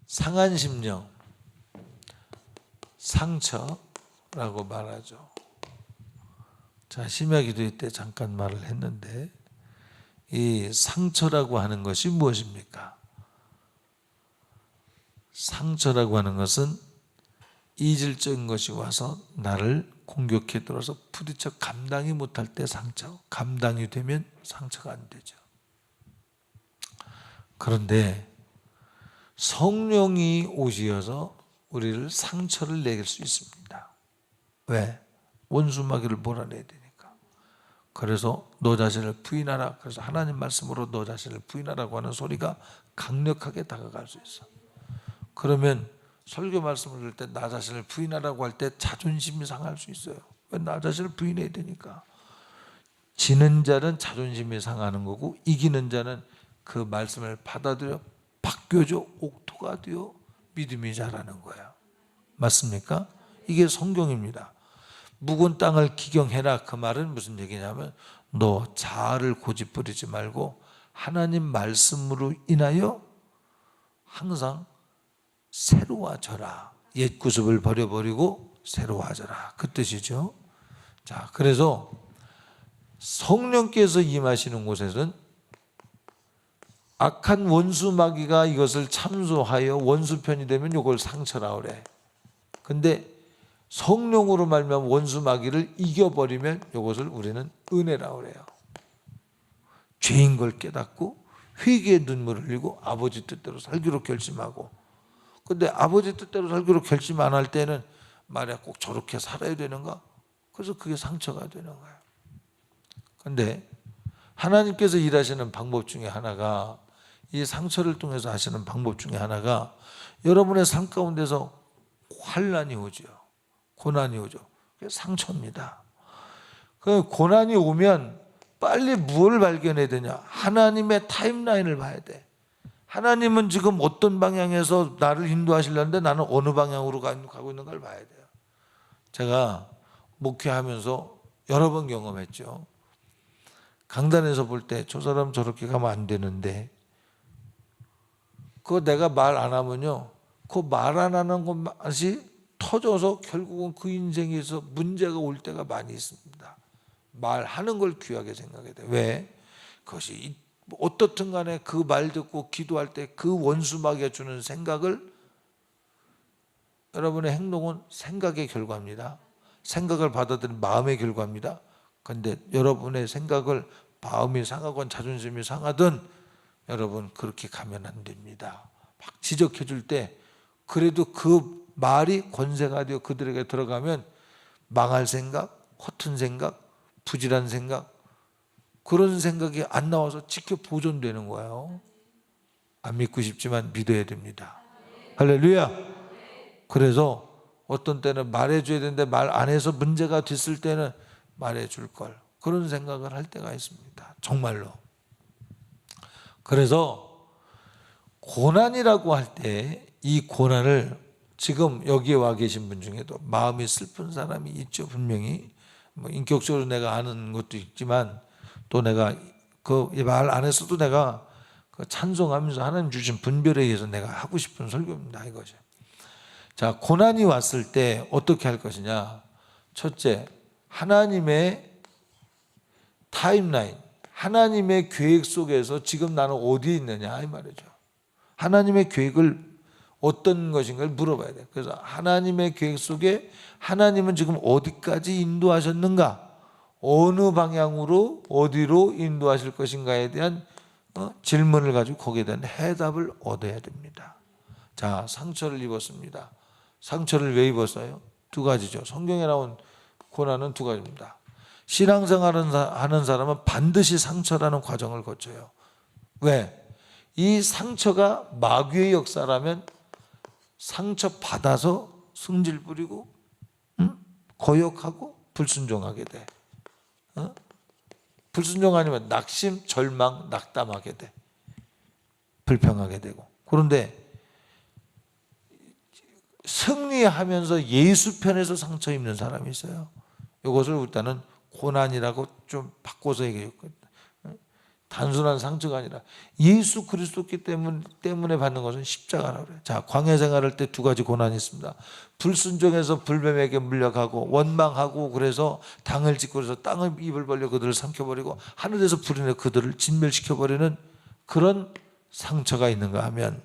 상한 심령, 상처라고 말하죠. 자, 심야 기도회 때 잠깐 말을 했는데 이 상처라고 하는 것이 무엇입니까? 상처라고 하는 것은 이질적인 것이 와서 나를 공격해 들어서 부딪혀 감당이 못할 때 상처, 감당이 되면 상처가 안 되죠. 그런데 성령이 오시어서 우리를 상처를 내릴 수 있습니다. 왜? 원수마귀를 몰아내야 되니까. 그래서 너 자신을 부인하라. 그래서 하나님 말씀으로 너 자신을 부인하라고 하는 소리가 강력하게 다가갈 수 있어. 그러면 설교 말씀을 들을 때 나 자신을 부인하라고 할 때 자존심이 상할 수 있어요. 왜? 나 자신을 부인해야 되니까. 지는 자는 자존심이 상하는 거고 이기는 자는 그 말씀을 받아들여 바뀌어져 옥토가 되어 믿음이 자라는 거예요. 맞습니까? 이게 성경입니다. 묵은 땅을 기경해라. 그 말은 무슨 얘기냐면 너 자아를 고집부리지 말고 하나님 말씀으로 인하여 항상 새로워져라. 옛 구습을 버려버리고 새로워져라. 그 뜻이죠. 자, 그래서 성령께서 임하시는 곳에서는 악한 원수 마귀가 이것을 참소하여 원수편이 되면 이걸 상처라 그래. 근데 성령으로 말미암아 원수 마귀를 이겨버리면 이것을 우리는 은혜라 그래요. 죄인 걸 깨닫고 회개의 눈물을 흘리고 아버지 뜻대로 살기로 결심하고. 근데 아버지 뜻대로 살기로 결심 안 할 때는 말이야 꼭 저렇게 살아야 되는가? 그래서 그게 상처가 되는 거예요. 근데 하나님께서 일하시는 방법 중에 하나가 이 상처를 통해서 하시는 방법 중에 하나가 여러분의 삶 가운데서 환난이 오죠. 고난이 오죠. 그게 상처입니다. 그 고난이 오면 빨리 무엇을 발견해야 되냐? 하나님의 타임라인을 봐야 돼. 하나님은 지금 어떤 방향에서 나를 인도하시려는데 나는 어느 방향으로 가고 있는 걸 봐야 돼요. 제가 목회하면서 여러 번 경험했죠. 강단에서 볼 때 저 사람 저렇게 가면 안 되는데 그거 내가 말 안 하면요. 그 말 안 하는 것이 터져서 결국은 그 인생에서 문제가 올 때가 많이 있습니다. 말하는 걸 귀하게 생각해야 돼. 왜? 그것이 어떻든 간에 그 말 듣고 기도할 때 그 원수마귀가 주는 생각을 여러분의 행동은 생각의 결과입니다. 생각을 받아들인 마음의 결과입니다. 그런데 여러분의 생각을 마음이 상하건 자존심이 상하든 여러분 그렇게 가면 안 됩니다. 막 지적해 줄 때 그래도 그 말이 권세가 되어 그들에게 들어가면 망할 생각, 허튼 생각, 부질한 생각 그런 생각이 안 나와서 지켜 보존되는 거예요. 안 믿고 싶지만 믿어야 됩니다. 할렐루야. 그래서 어떤 때는 말해줘야 되는데 말 안 해서 문제가 됐을 때는 말해줄 걸 그런 생각을 할 때가 있습니다. 정말로. 그래서 고난이라고 할 때 이 고난을 지금 여기에 와 계신 분 중에도 마음이 슬픈 사람이 있죠. 분명히 뭐 인격적으로 내가 아는 것도 있지만 또 내가 그 말 안 했어도 내가 그 찬송하면서 하나님 주신 분별에 의해서 내가 하고 싶은 설교입니다. 이것이. 자, 고난이 왔을 때 어떻게 할 것이냐? 첫째, 하나님의 타임라인, 하나님의 계획 속에서 지금 나는 어디에 있느냐 이 말이죠. 하나님의 계획을 어떤 것인가를 물어봐야 돼요. 그래서 하나님의 계획 속에 하나님은 지금 어디까지 인도하셨는가? 어느 방향으로 어디로 인도하실 것인가에 대한 질문을 가지고 거기에 대한 해답을 얻어야 됩니다. 자, 상처를 입었습니다. 상처를 왜 입었어요? 두 가지죠. 성경에 나온 고난은 두 가지입니다. 신앙생활을 하는 사람은 반드시 상처라는 과정을 거쳐요. 왜? 이 상처가 마귀의 역사라면 상처 받아서 승질 부리고 거역하고 불순종하게 돼. 불순종 아니면 낙심, 절망, 낙담하게 돼. 불평하게 되고. 그런데 승리하면서 예수 편에서 상처 입는 사람이 있어요. 이것을 일단은 고난이라고 좀 바꿔서 얘기했거든요. 단순한 상처가 아니라 예수 그리스도께 때문에 받는 것은 십자가라고 그래요. 자, 광야 생활할 때 두 가지 고난이 있습니다. 불순종해서 불뱀에게 물려가고 원망하고 그래서 당을 짓고 그래서 땅을 입을 벌려 그들을 삼켜버리고 하늘에서 불이 내 그들을 진멸시켜버리는 그런 상처가 있는가 하면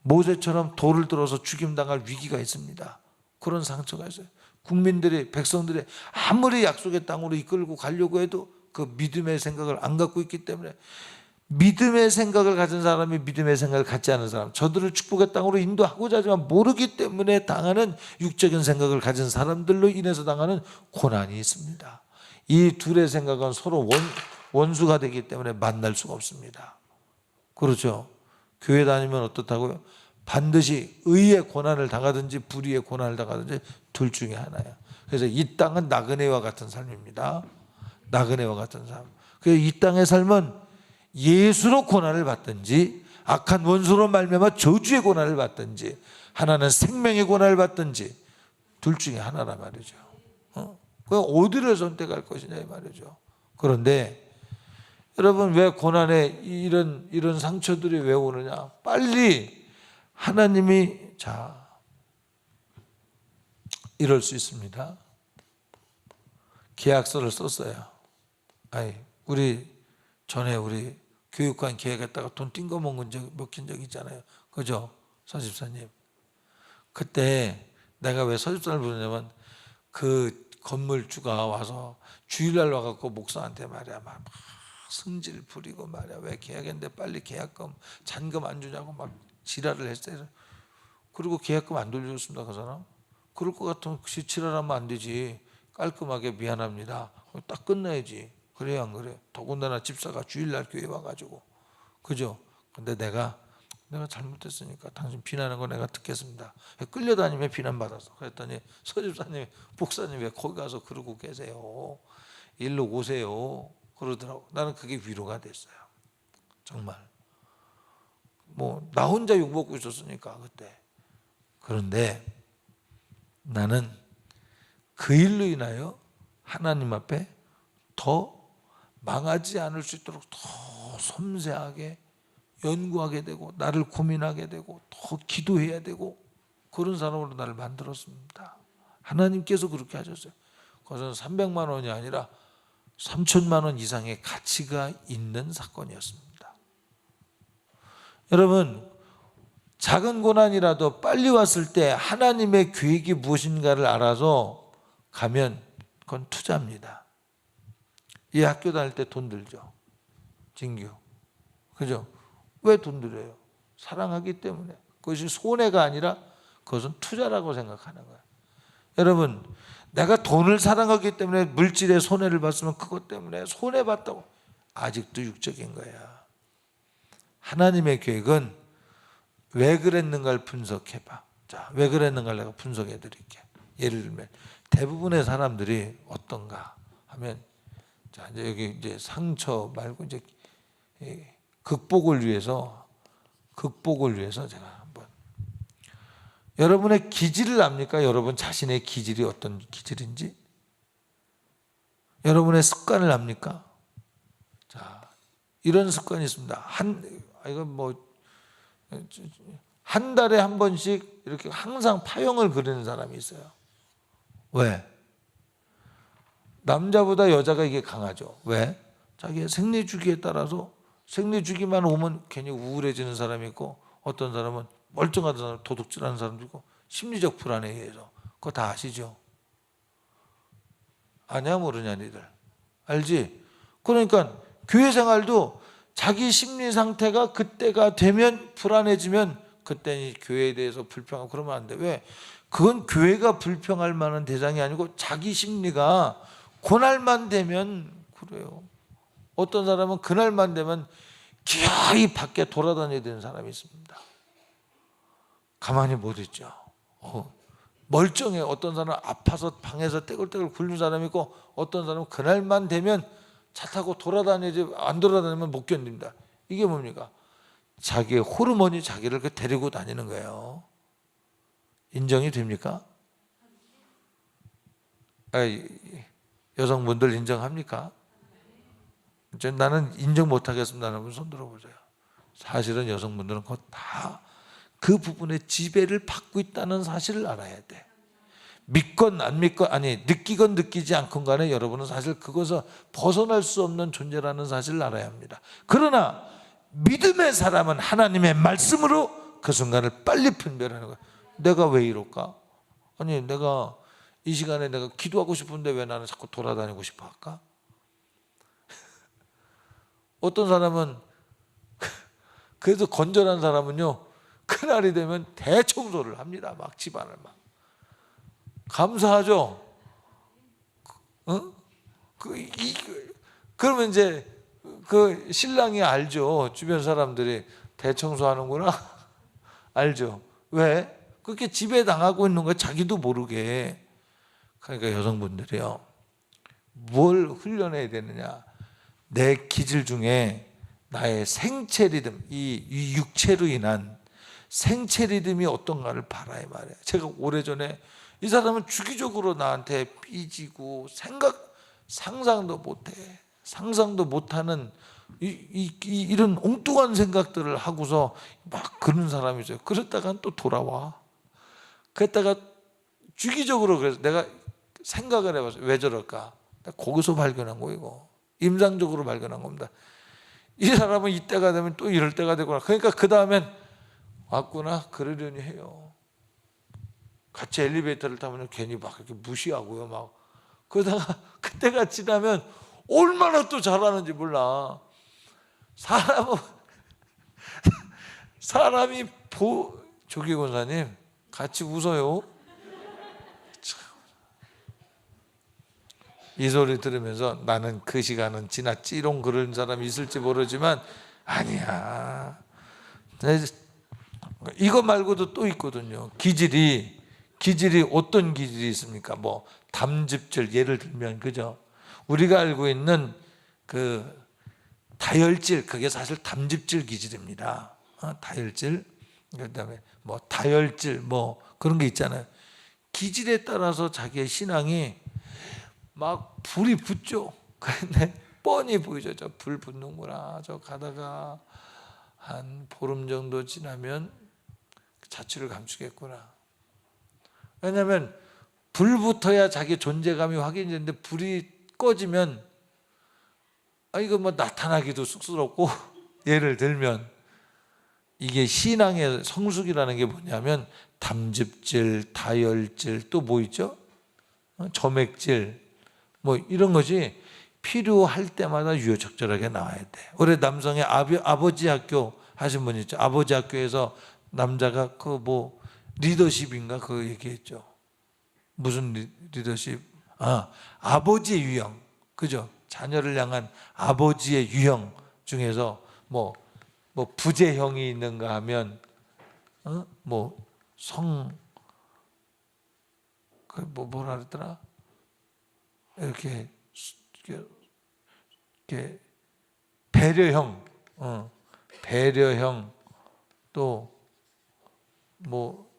모세처럼 돌을 들어서 죽임당할 위기가 있습니다. 그런 상처가 있어요. 국민들이 백성들이 아무리 약속의 땅으로 이끌고 가려고 해도 그 믿음의 생각을 안 갖고 있기 때문에 믿음의 생각을 가진 사람이 믿음의 생각을 갖지 않은 사람, 저들을 축복의 땅으로 인도하고자 하지만 모르기 때문에 당하는 육적인 생각을 가진 사람들로 인해서 당하는 고난이 있습니다. 이 둘의 생각은 서로 원수가 되기 때문에 만날 수가 없습니다. 그렇죠? 교회 다니면 어떻다고요? 반드시 의의 고난을 당하든지 불의의 고난을 당하든지 둘 중에 하나야. 그래서 이 땅은 나그네와 같은 삶입니다. 나그네와 같은 삶. 그래서 이 땅의 삶은 예수로 고난을 받든지 악한 원수로 말미암아 저주의 고난을 받든지 하나는 생명의 고난을 받든지 둘 중에 하나란 말이죠. 그럼 어디를 선택할 것이냐 이 말이죠. 그런데 여러분 왜 고난에 이런 상처들이 왜 오느냐? 빨리 하나님이 자 이럴 수 있습니다. 계약서를 썼어요. 우리 전에 우리 교육관 계획했다가 돈 띵거 먹힌 적 있잖아요. 그죠? 서집사님. 그때 내가 왜 서집사를 부르냐면 그 건물주가 와서 주일날 와갖고 목사한테 말이야 막 승질 부리고 말이야 왜 계약했는데 빨리 계약금 잔금 안 주냐고 막 지랄을 했어요. 그리고 계약금 안 돌려줬습니다. 그 사람. 그럴 것 같으면 지랄하면 안 되지. 깔끔하게 미안합니다. 딱 끝내야지. 그래야 안 그래? 더군다나 집사가 주일날 교회 와가지고 그죠? 근데 내가 잘못했으니까 당신 비난하는 거 내가 듣겠습니다. 끌려다니며 비난받았어. 그랬더니 서집사님, 목사님 왜 거기 가서 그러고 계세요? 일로 오세요. 그러더라고. 나는 그게 위로가 됐어요. 정말. 뭐 나 혼자 욕먹고 있었으니까 그때. 그런데 나는 그 일로 인하여 하나님 앞에 더 망하지 않을 수 있도록 더 섬세하게 연구하게 되고 나를 고민하게 되고 더 기도해야 되고 그런 사람으로 나를 만들었습니다. 하나님께서 그렇게 하셨어요. 그것은 300만 원이 아니라 3천만 원 이상의 가치가 있는 사건이었습니다. 여러분 작은 고난이라도 빨리 왔을 때 하나님의 계획이 무엇인가를 알아서 가면 그건 투자입니다. 이 학교 다닐 때 돈 들죠. 진규. 그죠? 왜 돈 들여요? 사랑하기 때문에. 그것이 손해가 아니라 그것은 투자라고 생각하는 거예요. 여러분, 내가 돈을 사랑하기 때문에 물질의 손해를 봤으면 그것 때문에 손해봤다고. 아직도 육적인 거야. 하나님의 계획은 왜 그랬는가를 분석해봐. 자, 왜 그랬는가를 내가 분석해 드릴게. 예를 들면 대부분의 사람들이 어떤가 하면 자, 이제 여기 이제 상처 말고 이제 극복을 위해서 제가 한번 여러분의 기질을 압니까? 여러분 자신의 기질이 어떤 기질인지 여러분의 습관을 압니까? 자, 이런 습관이 있습니다. 이건 뭐 한 달에 한 번씩 이렇게 항상 파형을 그리는 사람이 있어요. 왜? 남자보다 여자가 이게 강하죠. 왜? 자기의 생리 주기에 따라서 생리 주기만 오면 괜히 우울해지는 사람이 있고 어떤 사람은 멀쩡하던 사람 도둑질하는 사람도 있고 심리적 불안에 의해서 그거 다 아시죠? 아냐 모르냐 니들 알지? 그러니까 교회 생활도 자기 심리 상태가 그때가 되면 불안해지면 그때는 교회에 대해서 불평하고 그러면 안 돼. 왜? 그건 교회가 불평할 만한 대상이 아니고 자기 심리가 그날만 되면 그래요. 어떤 사람은 그날만 되면 기어이 밖에 돌아다녀야 되는 사람이 있습니다. 가만히 못 있죠. 멀쩡해. 어떤 사람은 아파서 방에서 떼굴떼굴 굴는 사람이 있고 어떤 사람은 그날만 되면 차 타고 돌아다니지 안 돌아다니면 못 견딥니다. 이게 뭡니까? 자기의 호르몬이 자기를 데리고 다니는 거예요. 인정이 됩니까? 여성분들 인정합니까? 나는 인정 못하겠습니다 하는 분 손 들어보세요. 사실은 여성분들은 그거 다 그 부분에 지배를 받고 있다는 사실을 알아야 돼. 믿건 안 믿건, 아니 느끼건 느끼지 않건 간에 여러분은 사실 그것을 벗어날 수 없는 존재라는 사실을 알아야 합니다. 그러나 믿음의 사람은 하나님의 말씀으로 그 순간을 빨리 분별하는 거야. 내가 왜 이럴까? 아니 내가 이 시간에 내가 기도하고 싶은데 왜 나는 자꾸 돌아다니고 싶어 할까? 어떤 사람은 그래도 건전한 사람은요, 그날이 되면 대청소를 합니다. 막 집안을 막. 감사하죠? 그러면 이제 그 신랑이 알죠. 주변 사람들이 대청소하는구나. 알죠. 왜? 그렇게 지배당하고 있는 거 자기도 모르게. 그러니까 여성분들이요, 뭘 훈련해야 되느냐. 내 기질 중에 나의 생체 리듬, 이 육체로 인한 생체 리듬이 어떤가를 봐라 이 말이에요. 제가 오래전에 이 사람은 주기적으로 나한테 삐지고 상상도 못하는 이런 엉뚱한 생각들을 하고서 막 그런 사람이죠. 그랬다가 또 돌아와. 그랬다가 주기적으로, 그래서 내가 생각을 해봤어요. 왜 저럴까? 거기서 발견한 거이고, 임상적으로 발견한 겁니다. 이 사람은 이때가 되면 또 이럴 때가 되구나. 그러니까 그 다음엔 왔구나 그러려니 해요. 같이 엘리베이터를 타면 괜히 막 이렇게 무시하고요. 막 그러다가 그때가 지나면 얼마나 또 잘하는지 몰라. 사람이 조기 권사님 같이 웃어요. 이 소리 들으면서 나는 그 시간은 지났지, 이런 그런 사람이 있을지 모르지만 아니야. 이거 말고도 또 있거든요. 기질이 어떤 기질이 있습니까? 뭐 담즙질, 예를 들면, 그죠? 우리가 알고 있는 그 다혈질, 그게 사실 담즙질 기질입니다. 다혈질, 그다음에 뭐 다혈질, 뭐 그런 게 있잖아요. 기질에 따라서 자기의 신앙이 막 불이 붙죠. 그런데 뻔히 보이죠. 저 불 붙는구나. 저 가다가 한 보름 정도 지나면 자취를 감추겠구나. 왜냐하면 불 붙어야 자기 존재감이 확인되는데 불이 꺼지면 이거 뭐 나타나기도 쑥스럽고 예를 들면 이게 신앙의 성숙이라는 게 뭐냐면 담즙질, 다혈질, 또 뭐 있죠? 점액질, 뭐 이런 것이 필요할 때마다 유효적절하게 나와야 돼. 올해 남성의 아버지 학교 하신 분 있죠? 아버지 학교에서 남자가 그 뭐 리더십인가 그거 얘기했죠. 무슨 리더십? 아버지의 유형, 그죠? 자녀를 향한 아버지의 유형 중에서 뭐 부재형이 있는가 하면 뭐라 그랬더라? 이렇게 배려형, 배려형, 또 뭐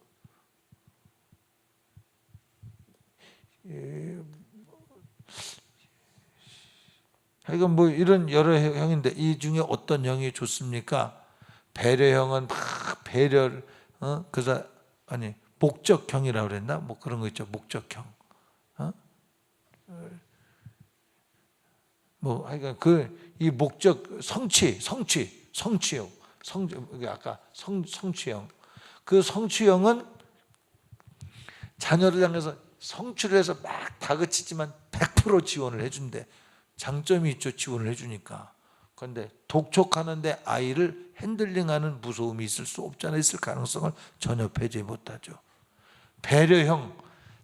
하여간 뭐 이런 여러 형인데 이 중에 어떤 형이 좋습니까? 배려형은 막 배려를 그래서 아니 목적형이라고 그랬나? 뭐 그런 거 있죠. 목적형. 뭐 하여간 이 목적 성취형, 아까 성취형. 그 성취형은 자녀를 향해서 성취를 해서 막 다그치지만 100% 지원을 해준대. 장점이 있죠. 지원을 해주니까. 그런데 독촉하는데 아이를 핸들링하는 무서움이 있을 수 없잖아요. 있을 가능성을 전혀 배제해 못하죠. 배려형,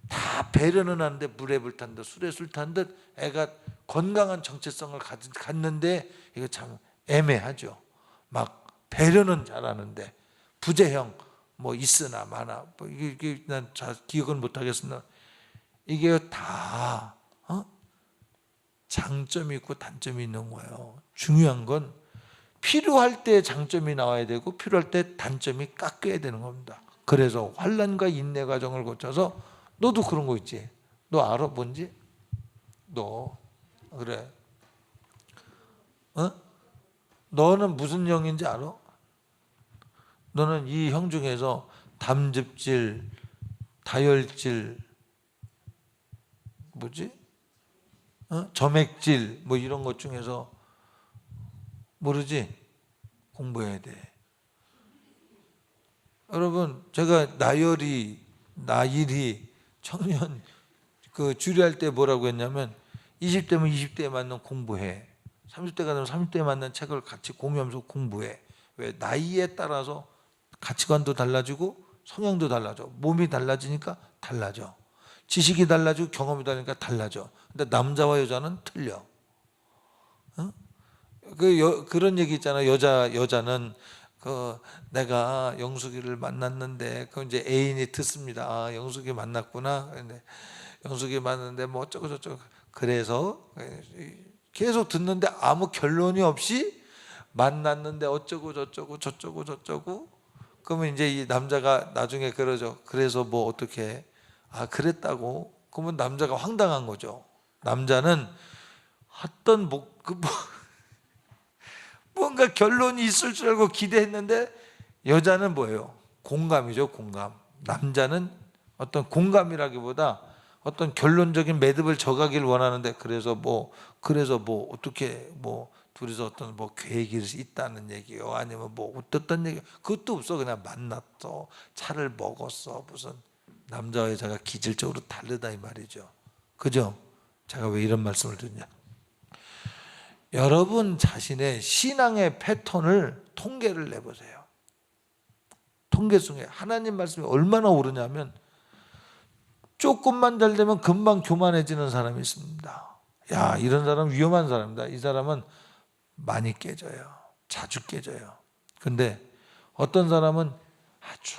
다 배려는 하는데 물에 불탄 듯 술에 술 탄 듯 애가 건강한 정체성을 갖는데 이거 참 애매하죠. 막 배려는 잘하는데 부재형, 뭐 있으나 마나, 뭐 이게 난 잘 기억은 못하겠으나 이게 다 장점이 있고 단점이 있는 거예요. 중요한 건 필요할 때 장점이 나와야 되고 필요할 때 단점이 깎여야 되는 겁니다. 그래서 환난과 인내 과정을 거쳐서 너도 그런 거 있지? 너 알아 뭔지? 너 그래 어? 너는 무슨 영인지 알아? 너는 이 형 중에서 담즙질, 다혈질, 뭐지? 점액질 뭐 이런 것 중에서 모르지? 공부해야 돼. 여러분, 제가 나일이 청년 그 주례할 때 뭐라고 했냐면 20대면 20대에 맞는 공부해. 30대가 되면 30대에 맞는 책을 같이 공유하면서 공부해. 왜? 나이에 따라서 가치관도 달라지고 성향도 달라져. 몸이 달라지니까 달라져. 지식이 달라지고 경험이 다르니까 달라져. 근데 남자와 여자는 틀려. 어? 그런 얘기 있잖아. 여자는 내가 영숙이를 만났는데 그 이제 애인이 듣습니다. 아, 영숙이 만났구나. 근데 영숙이 만났는데 뭐 어쩌고 저쩌고 그래서 계속 듣는데 아무 결론이 없이 만났는데 어쩌고 저쩌고 그러면 이제 이 남자가 나중에 그러죠. 그래서 뭐 어떻게 그랬다고 그러면 남자가 황당한 거죠. 남자는 어떤 뭔가 결론이 있을 줄 알고 기대했는데 여자는 뭐예요? 공감이죠, 공감. 남자는 어떤 공감이라기보다 어떤 결론적인 매듭을 져가길 원하는데 그래서 뭐 어떻게 뭐 둘이서 어떤 뭐 계획이 있다는 얘기요, 아니면 뭐 어떻던 얘기, 그것도 없어. 그냥 만났어, 차를 먹었어. 무슨 남자와 여자가 기질적으로 다르다 이 말이죠. 그죠? 제가 왜 이런 말씀을 드냐? 여러분 자신의 신앙의 패턴을 통계를 내보세요. 통계 중에 하나님 말씀이 얼마나 옳으냐면 조금만 잘 되면 금방 교만해지는 사람이 있습니다. 야, 이런 사람 위험한 사람이다. 이 사람은 많이 깨져요. 자주 깨져요. 근데 어떤 사람은 아주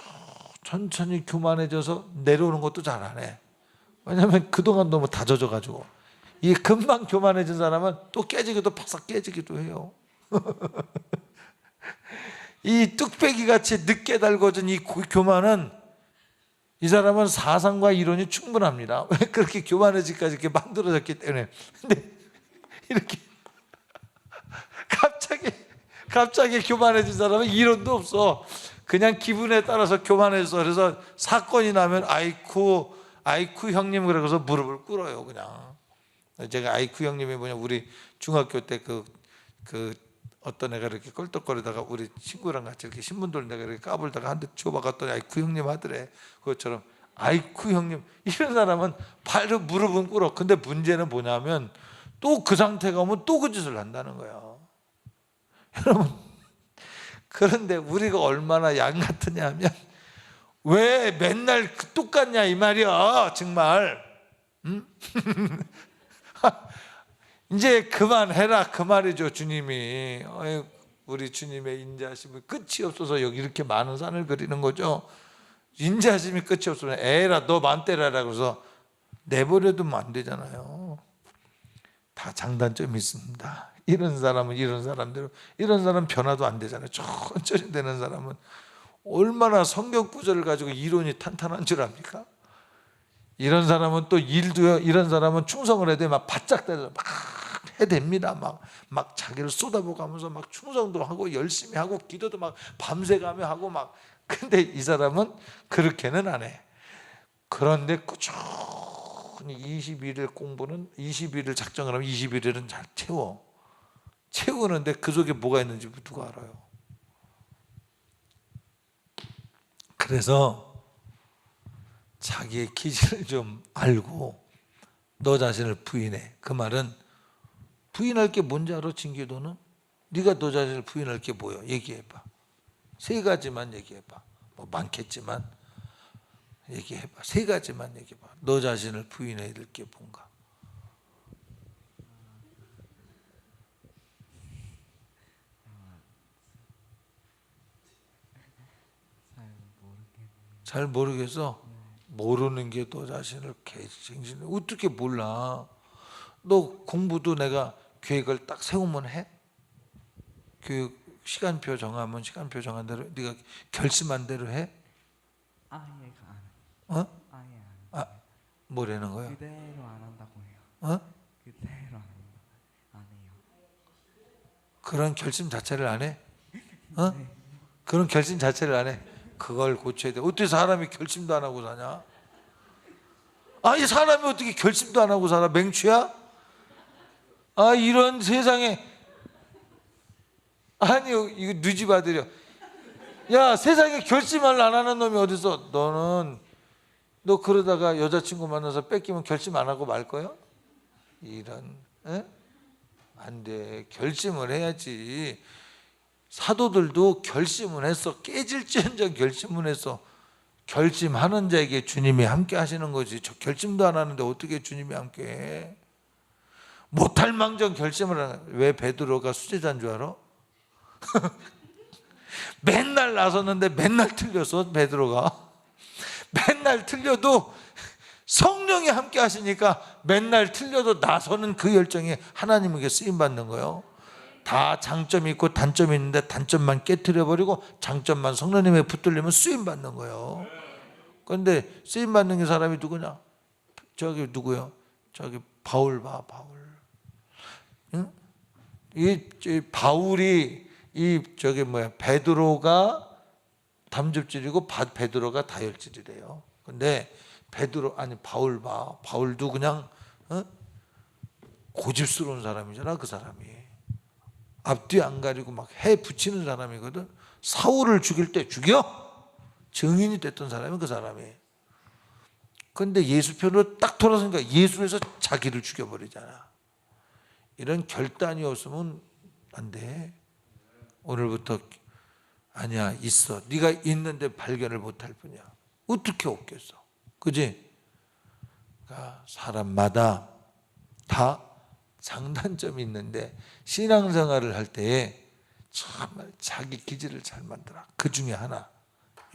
천천히 교만해져서 내려오는 것도 잘 안 해. 왜냐하면 그동안 너무 다져져가지고. 이 금방 교만해진 사람은 또 깨지기도 바싹 깨지기도 해요. 이 뚝배기 같이 늦게 달궈진 이 교만은 이 사람은 사상과 이론이 충분합니다. 왜 그렇게 교만해지기까지 이렇게 만들어졌기 때문에. 근데 이렇게 갑자기 교만해진 사람은 이론도 없어. 그냥 기분에 따라서 교만해서 그래서 사건이 나면 아이쿠 형님 그래서 무릎을 꿇어요 그냥. 제가 아이쿠 형님이 뭐냐, 우리 중학교 때 어떤 애가 이렇게 껄떡거리다가 우리 친구랑 같이 이렇게 신문들 내가 이렇게 까불다가 한 대 줘박았더니 아이쿠 형님 하더래. 그것처럼 아이쿠 형님, 이런 사람은 발로 무릎은 꿇어. 근데 문제는 뭐냐면 또 그 상태가 오면 또 그 짓을 한다는 거야. 여러분, 그런데 우리가 얼마나 양 같으냐면 왜 맨날 똑같냐 이 말이야 정말. 응? 이제 그만해라 그 말이죠. 주님이 우리 주님의 인자하심이 끝이 없어서 여기 이렇게 많은 산을 그리는 거죠. 인자하심이 끝이 없으면 에라 너 맘대로라 그래서 내버려두면 안 되잖아요. 다 장단점이 있습니다. 이런 사람은 이런 사람대로, 이런 사람 변화도 안 되잖아요. 천천히 되는 사람은 얼마나 성경 구절을 가지고 이론이 탄탄한 줄 압니까? 이런 사람은 또 일도요. 이런 사람은 충성을 해야 돼. 막 바짝 대서 막 해댑니다. 막 자기를 쏟아부어 가면서 막 충성도 하고 열심히 하고 기도도 막 밤새가며 하고 막. 근데 이 사람은 그렇게는 안 해. 그런데 꾸준히 21일 공부는 21일 작정을 하면 21일은 잘 채우는데 그 속에 뭐가 있는지 누가 알아요? 그래서 자기의 기질을 좀 알고 너 자신을 부인해. 그 말은 부인할 게 뭔지 알아? 진기도는? 네가 너 자신을 부인할 게 뭐야? 얘기해봐. 세 가지만 얘기해봐. 뭐 많겠지만 얘기해봐. 세 가지만 얘기해봐. 너 자신을 부인해야 될 게 뭔가? 잘 모르겠어. 모르는 게 너 자신을 개정신을 어떻게 몰라? 너 공부도 내가 계획을 딱 세우면 해? 교육 시간표 정하면 시간표 정한 대로 네가 결심한 대로 해? 아예 안 해요. 어? 아예 안 해요. 뭐라는 거야? 그대로 안 한다고 해요. 어? 그대로 안 해요. 그런 결심 자체를 안 해? 어? 그런 결심 자체를 안 해? 그걸 고쳐야 돼. 어떻게 사람이 결심도 안 하고 사냐? 이 사람이 어떻게 결심도 안 하고 살아? 맹추야? 이런 세상에. 아니, 이거 누지받으려. 야, 세상에 결심을 안 하는 놈이 어딨어? 너 그러다가 여자친구 만나서 뺏기면 결심 안 하고 말 거야? 이런, 에? 안 돼. 결심을 해야지. 사도들도 결심을 했어. 깨질지언정 결심을 했어. 결심하는 자에게 주님이 함께 하시는 거지. 저 결심도 안 하는데 어떻게 주님이 함께 해? 못할 망정 결심을 하는. 왜 베드로가 수제자인 줄 알아? 맨날 나섰는데 맨날 틀렸어. 베드로가 맨날 틀려도 성령이 함께 하시니까 맨날 틀려도 나서는 그 열정이 하나님에게 쓰임받는 거예요. 다 장점이 있고 단점이 있는데 단점만 깨트려버리고 장점만 성령님에 붙들리면 쓰임받는 거예요. 그런데 쓰임받는 게 사람이 누구냐? 저기 누구요? 저기 바울 봐, 바울. 응? 이 바울이 베드로가 담즙질이고 베드로가 다혈질이래요. 근데 바울 봐. 바울도 그냥 고집스러운 사람이잖아. 그 사람이 앞뒤 안 가리고 막 해 붙이는 사람이거든. 사울을 죽일 때 죽여 증인이 됐던 사람이 그 사람이. 근데 예수 편으로 딱 돌아서니까 예수에서 자기를 죽여버리잖아. 이런 결단이 없으면 안 돼. 오늘부터 아니야, 있어. 네가 있는데 발견을 못할 뿐이야. 어떻게 없겠어? 그지? 그러니까 사람마다 다 장단점이 있는데 신앙생활을 할 때에 정말 자기 기질을 잘 만들어. 그 중에 하나.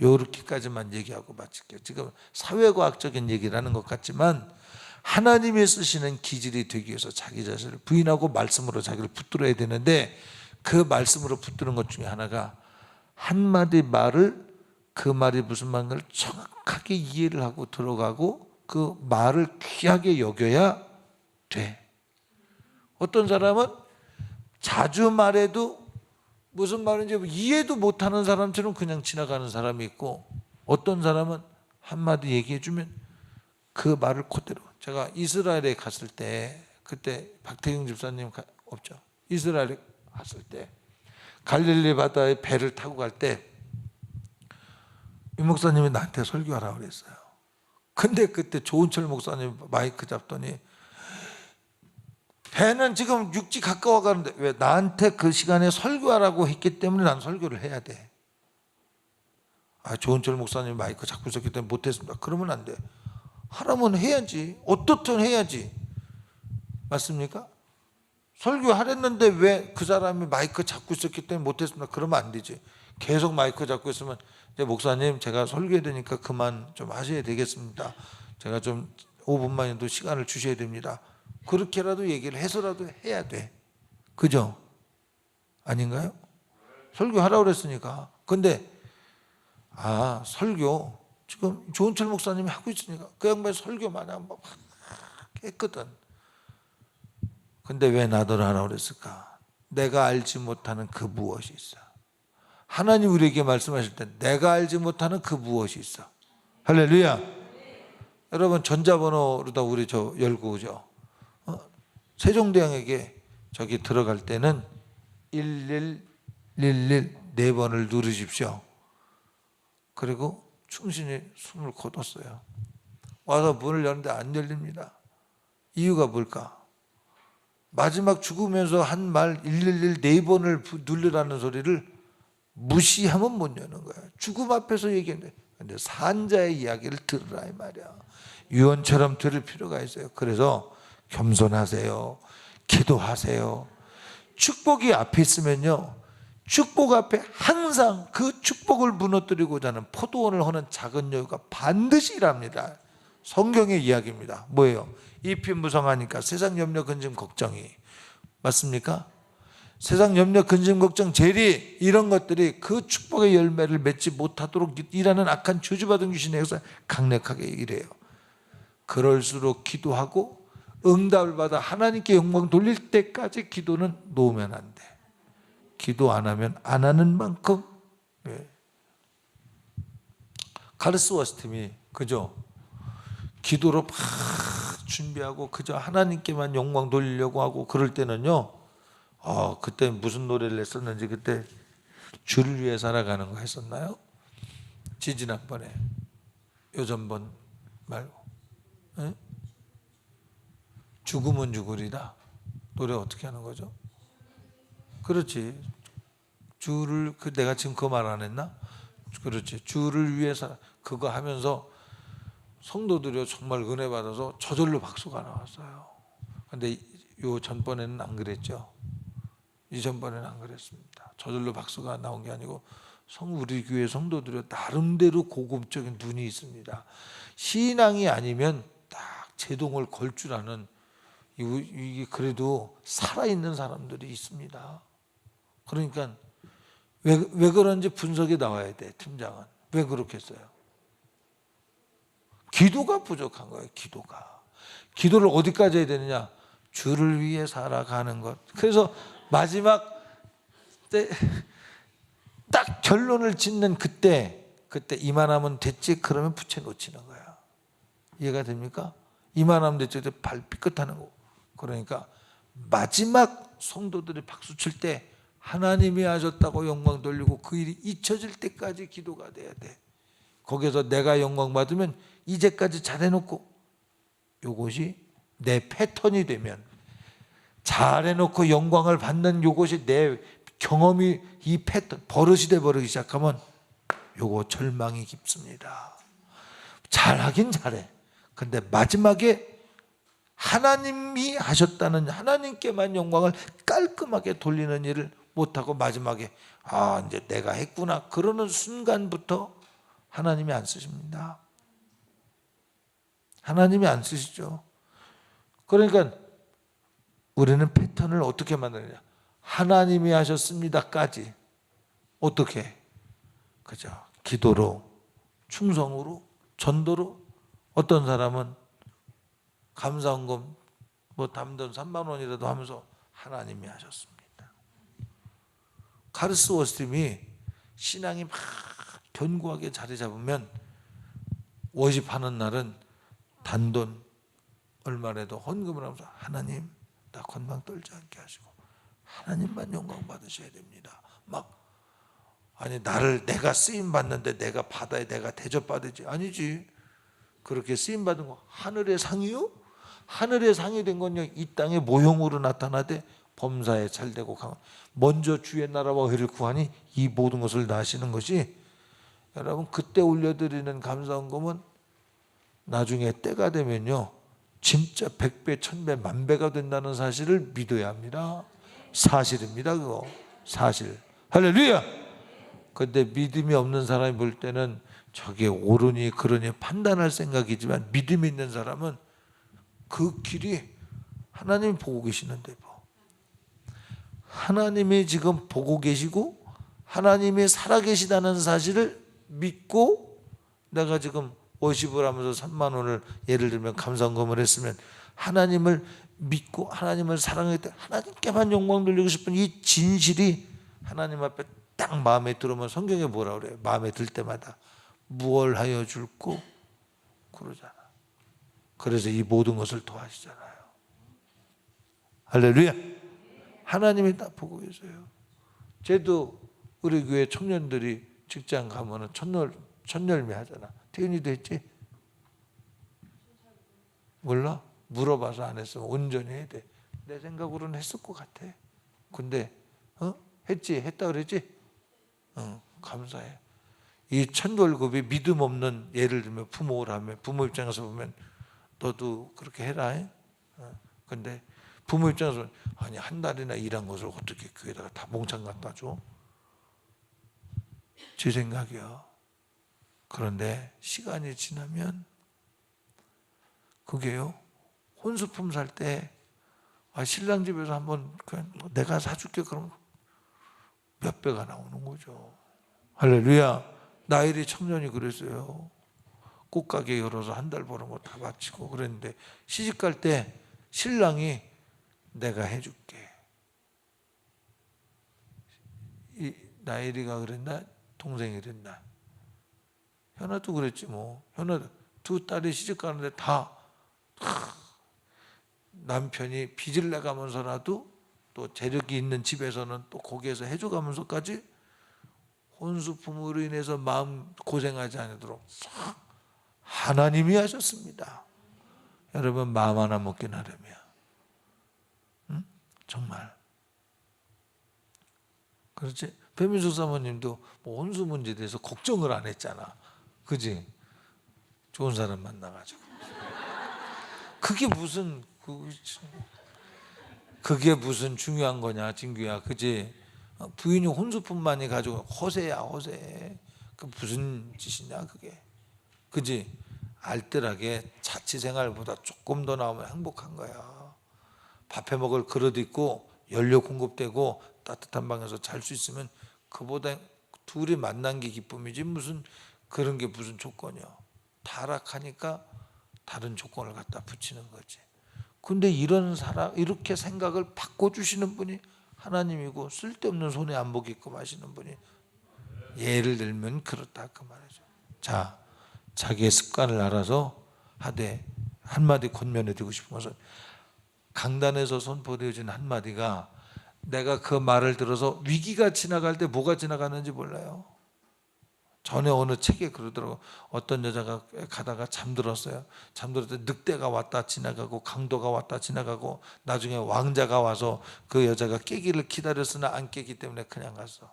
요렇게까지만 얘기하고 마칠게요. 지금 사회과학적인 얘기를 하는 것 같지만 하나님이 쓰시는 기질이 되기 위해서 자기 자신을 부인하고 말씀으로 자기를 붙들어야 되는데 그 말씀으로 붙드는 것 중에 하나가 한마디 말을 그 말이 무슨 말인가를 정확하게 이해를 하고 들어가고 그 말을 귀하게 여겨야 돼. 어떤 사람은 자주 말해도 무슨 말인지 이해도 못하는 사람처럼 그냥 지나가는 사람이 있고 어떤 사람은 한마디 얘기해 주면 그 말을 그대로. 제가 이스라엘에 갔을 때 그때 박태경 집사님 없죠. 이스라엘에 갔을 때 갈릴리 바다에 배를 타고 갈 때 이 목사님이 나한테 설교하라고 그랬어요. 근데 그때 조은철 목사님 마이크 잡더니 배는 지금 육지 가까워 가는데 왜 나한테 그 시간에 설교하라고 했기 때문에 난 설교를 해야 돼. 조은철 목사님 마이크 잡고 있었기 때문에 못했습니다. 그러면 안 돼. 하라면 해야지. 어떻든 해야지. 맞습니까? 설교하랬는데 왜 그 사람이 마이크 잡고 있었기 때문에 못했습니다. 그러면 안 되지. 계속 마이크 잡고 있으면 이제 목사님 제가 설교해야 되니까 그만 좀 하셔야 되겠습니다. 제가 좀 5분만이라도 시간을 주셔야 됩니다. 그렇게라도 얘기를 해서라도 해야 돼. 그죠? 아닌가요? 설교하라고 그랬으니까. 근데 설교 지금 조은철 목사님이 하고 있으니까 그 양반이 설교만 하면 막 했거든. 근데 왜 나더러 하라고 그랬을까? 내가 알지 못하는 그 무엇이 있어. 하나님 우리에게 말씀하실 때 내가 알지 못하는 그 무엇이 있어. 할렐루야. 여러분 전자번호로다 우리 열고 오죠. 세종대왕에게 저기 들어갈 때는 1111 네 번을 누르십시오. 그리고 충신이 숨을 거뒀어요. 와서 문을 여는데 안 열립니다. 이유가 뭘까? 마지막 죽으면서 한 말 111 네 번을 누르라는 소리를 무시하면 못 여는 거야. 죽음 앞에서 얘기했는데 근데 산자의 이야기를 들으라 이 말이야. 유언처럼 들을 필요가 있어요. 그래서 겸손하세요. 기도하세요. 축복이 앞에 있으면요. 축복 앞에 항상 그 축복을 무너뜨리고자 하는 포도원을 하는 작은 여유가 반드시 일합니다. 성경의 이야기입니다. 뭐예요? 잎이 무성하니까 세상 염려 근심 걱정이. 맞습니까? 세상 염려 근심 걱정 재리 이런 것들이 그 축복의 열매를 맺지 못하도록 일하는 악한 저주받은 귀신의 역사 강력하게 일해요. 그럴수록 기도하고 응답을 받아 하나님께 영광 돌릴 때까지 기도는 놓으면 안 돼. 기도 안 하면 안 하는 만큼. 예. 가르스 워스팀이 그죠? 기도로 막 준비하고 그저 하나님께만 영광 돌리려고 하고 그럴 때는요. 그때 무슨 노래를 했었는지 그때 주를 위해 살아가는 거 했었나요? 지지난번에 요전번 말고. 예? 죽으면 죽으리라. 노래 어떻게 하는 거죠? 그렇지. 주를 내가 지금 그 말 안 했나? 그렇지. 주를 위해서 그거 하면서 성도들이 정말 은혜 받아서 저절로 박수가 나왔어요. 근데 요 전번에는 안 그랬죠. 이 전번에는 안 그랬습니다. 저절로 박수가 나온 게 아니고 우리 교회 성도들이 나름대로 고급적인 눈이 있습니다. 신앙이 아니면 딱 제동을 걸 줄 아는 이게 그래도 살아있는 사람들이 있습니다. 그러니까 왜 그런지 분석이 나와야 돼. 팀장은 왜 그렇겠어요? 기도가 부족한 거예요. 기도를 어디까지 해야 되느냐? 주를 위해 살아가는 것. 그래서 마지막 때 딱 결론을 짓는 그때 이만하면 됐지? 그러면 붙여놓치는 거야. 이해가 됩니까? 이만하면 됐지? 발 삐끗하는 거. 그러니까 마지막 성도들이 박수 칠 때 하나님이 하셨다고 영광 돌리고 그 일이 잊혀질 때까지 기도가 돼야 돼. 거기서 내가 영광 받으면 이제까지 잘해놓고 요것이 내 패턴이 되면 잘해놓고 영광을 받는 요것이 내 경험이 이 패턴 버릇이 돼버리기 시작하면 요거 절망이 깊습니다. 잘하긴 잘해. 근데 마지막에 하나님이 하셨다는 하나님께만 영광을 깔끔하게 돌리는 일을 못하고 마지막에 이제 내가 했구나 그러는 순간부터 하나님이 안 쓰십니다. 하나님이 안 쓰시죠. 그러니까 우리는 패턴을 어떻게 만드느냐? 하나님이 하셨습니다까지 어떻게? 그죠? 기도로, 충성으로, 전도로. 어떤 사람은 감사원금 담돈 3만 원이라도 하면서 하나님이 하셨습니다. 가르스 워스팀이 신앙이 막 견고하게 자리 잡으면 워십하는 날은 단돈 얼마라도 헌금을 하면서 하나님 나 건방 떨지 않게 하시고 하나님만 영광 받으셔야 됩니다. 내가 쓰임 받는데 내가 받아야 내가 대접받을지 아니지. 그렇게 쓰임 받은 거 하늘의 상이요? 하늘의 상이 된 건요 이 땅의 모형으로 나타나되 범사에 잘되고 강한 먼저 주의 나라와 의를 구하니 이 모든 것을 다 하시는 것이 여러분 그때 올려드리는 감사헌금은 나중에 때가 되면요 진짜 100배, 1000배, 만배가 된다는 사실을 믿어야 합니다. 사실입니다. 그거 사실. 할렐루야. 근데 믿음이 없는 사람이 볼 때는 저게 옳으니 그러니 판단할 생각이지만 믿음이 있는 사람은 그 길이 하나님이 보고 계시는데 하나님이 지금 보고 계시고 하나님이 살아계시다는 사실을 믿고 내가 지금 워십을 하면서 3만 원을 예를 들면 감사헌금을 했으면 하나님을 믿고 하나님을 사랑했다 하나님께만 영광 돌리고 싶은 이 진실이 하나님 앞에 딱 마음에 들으면 성경에 뭐라 그래요? 마음에 들 때마다 무얼 하여 줄꼬 그러잖아. 그래서 이 모든 것을 도와주잖아요. 할렐루야. 하나님이 다 보고 계세요. 쟤도 우리 교회 청년들이 직장 가면은 첫열매 하잖아. 태윤이도 했지? 몰라? 물어봐서 안 했으면 온전히 해야 돼. 내 생각으로는 했을 것 같아. 근데 했지? 했다 그랬지? 감사해. 이 첫월급이 믿음 없는 예를 들면 부모라면 부모 입장에서 보면 너도 그렇게 해라. 근데 부모 입장에서 아니 한 달이나 일한 것을 어떻게 교회에다가 다 몽창 갖다 줘? 제 생각이요. 그런데 시간이 지나면 그게요 혼수품 살 때 신랑 집에서 한번 그냥 내가 사줄게 그러면 몇 배가 나오는 거죠. 할렐루야. 나일이 청년이 그랬어요. 꽃가게 열어서 한 달 버는 거 다 바치고 그랬는데 시집 갈 때 신랑이 내가 해줄게. 나일이가 그랬나? 동생이 그랬나? 현아도 그랬지 뭐. 현아 두 딸이 시집 가는데 다 남편이 빚을 내가면서라도 또 재력이 있는 집에서는 또 거기에서 해줘가면서까지 혼수 부모로 인해서 마음 고생하지 않도록 하나님이 하셨습니다. 여러분 마음 하나 먹긴 하려면 정말 그렇지. 배민숙 사모님도 뭐 혼수 문제에 대해서 걱정을 안 했잖아. 그지? 좋은 사람 만나가지고 그게 무슨 중요한 거냐 진규야. 그지? 부인이 혼수품만이 가지고 허세야 허세. 그 무슨 짓이냐 그게. 그지? 알뜰하게 자취생활보다 조금 더 나오면 행복한 거야. 밥해 먹을 그릇 있고 연료 공급되고 따뜻한 방에서 잘 수 있으면 그보다 둘이 만난 게 기쁨이지 무슨 그런 게 무슨 조건이야. 타락하니까 다른 조건을 갖다 붙이는 거지. 근데 이런 사람 이렇게 생각을 바꿔주시는 분이 하나님이고 쓸데없는 손에 안 보게끔 하시는 분이 예를 들면 그렇다 그 말이죠. 자, 자기의 습관을 알아서 하되 한마디 권면해드리고 싶은 것은 강단에서 선포되어진 한마디가 내가 그 말을 들어서 위기가 지나갈 때 뭐가 지나가는지 몰라요. 전에 어느 책에 그러더라고. 어떤 여자가 가다가 잠들었어요. 잠들었을 때 늑대가 왔다 지나가고 강도가 왔다 지나가고 나중에 왕자가 와서 그 여자가 깨기를 기다렸으나 안 깨기 때문에 그냥 갔어.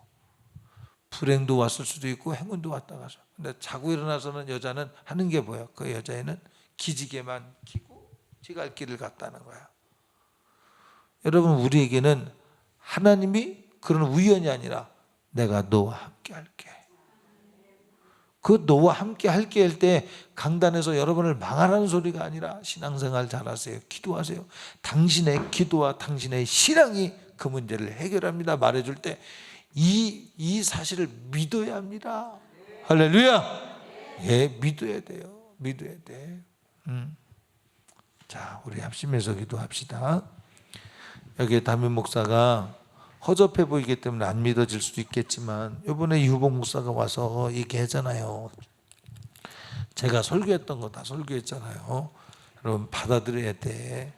불행도 왔을 수도 있고 행운도 왔다 가서. 근데 자고 일어나서는 여자는 하는 게 뭐야? 그 여자애는 기지개만 키고 지갈 길을 갔다는 거야. 여러분 우리에게는 하나님이 그런 우연이 아니라 내가 너와 함께 할게. 그 너와 함께 할게 할 때 강단에서 여러분을 망하라는 소리가 아니라 신앙생활 잘하세요. 기도하세요. 당신의 기도와 당신의 신앙이 그 문제를 해결합니다. 말해줄 때 이 사실을 믿어야 합니다. 할렐루야. 예, 믿어야 돼요. 믿어야 돼. 자, 우리 합심해서 기도합시다. 여기 담임 목사가 허접해 보이기 때문에 안 믿어질 수도 있겠지만 이번에 유복 목사가 와서 얘기했잖아요. 제가 설교했던 거 다 설교했잖아요. 여러분 받아들여야 돼.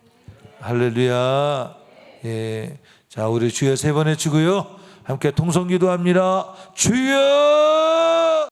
할렐루야. 예. 자, 우리 주여 세 번 외치고요. 함께 통성기도합니다. 주여.